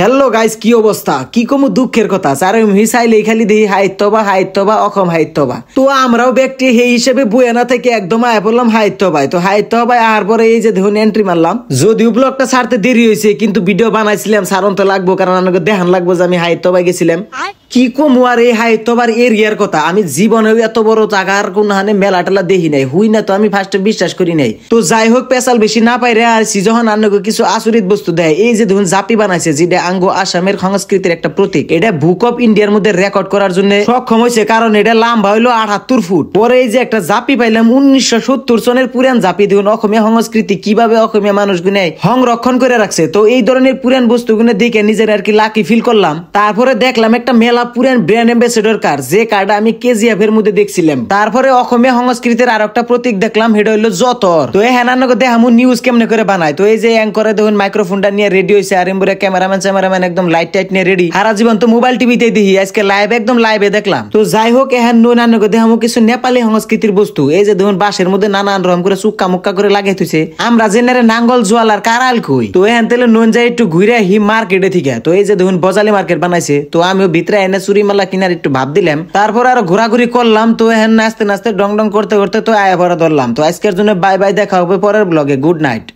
Hello guys, কি অবস্থা? কি কম দুঃখের কথা। চারে মিসাইলে খালি দেই হাইতবা অকম হাইতবা। তো আমরাও ব্যক্তি সেই হিসেবে বুয়ানা থেকে একদম আয় বললাম হাইতবাই। তো হাইতবাই আর পরে এই যে দেখুন এন্ট্রি মারলাম। যদিও ব্লগটা ছাড়তে দেরি হয়েছে, কিন্তু ভিডিও বানাইছিলাম সারন তো লাগবো, কারণ আমাকে দেখান লাগবো যে আমি হাইতবাই গেছিলাম। কি কম আর এই হাইতবার এরিয়ার কথা। আমি জীবনেও এত বড় জায়গার কোন হানে মেলা টেলা দেখি নাই, হুই না। তো আমি ফার্স্টে বিশ্বাস করি নাই। তো যাই হোক, পেশাল বেশি না পাইরে আর যখন আন্নকে কিছু আসরিত বস্তু দেয়। এই যে দেখুন জাপি বানাইছে, যেটা আঙ্গ আসামের সংস্কৃতির একটা প্রতীক। এটা বুক অফ ইন্ডিয়ার মধ্যে রেকর্ড করার জন্য সক্ষম হয়েছে, কারণ এটা লম্বা হইলো 78 ফুট। পরে এই যে একটা জাপি পাইলাম 1970 সনের পুরান জাপি। দেখুন অসমীয়া সংস্কৃতি কিভাবে অসমীয়া মানুষগুলো সংরক্ষণ করে রাখছে। তো এই ধরনের পুরান বস্তুগুলো দেখে নিজের আর কি লাকি ফিল করলাম। তারপরে দেখলাম একটা মেলা পুরান ব্র্যান্ড অ্যাম্বাসেডর কার, যে কার্ডটা আমি কেজিএফ এর মধ্যে দেখছিলাম। তারপরে অসমীয়া সংস্কৃতির আর একটা প্রতীক দেখলাম, সেটা হইলো যতর। তো এই হেনানকে দেখামু নিউজ কেমনে করে বানায়। তো এই যে অ্যাঙ্করে দেখুন মাইক্রোফোনটা নিয়ে রেডি হয়েছে, আর এমবুরে ক্যামেরাম্যান একদম লাইট টাইট নিয়ে রেডি। সারা জীবন তো মোবাইল টিভিতে দেখি, আজকে লাইভ একদম লাইভে দেখলাম। তো যাই হোক, এখন নানকে দেখামু কিছু নেপালি সংস্কৃতির বস্তু। এই যে দেখুন বাঁশের মধ্যে নানান রকম করে চুক্কা মুক্কা করে লাগাই থইছে। আমরা জেনারে নাঙ্গল জোয়ালার কারাল কই। তো এখন তেলে নুন যাই একটু ঘুরে হি মার্কেটে থেকে। তো এই যে দেখুন বজালি মার্কেট বানাইছে। তো আমিও ভিতরে এনে চুরি মালা কিনার একটু ভাব দিলাম। তারপর আরো ঘোরাঘুরি করলাম। তো এখন নাচতে নাচতে ডং ডং করতে করতে তো আয়া ভরা ধরলাম। তো আজকের জন্য বাই বাই, দেখা হবে পরের ব্লগে। Good night.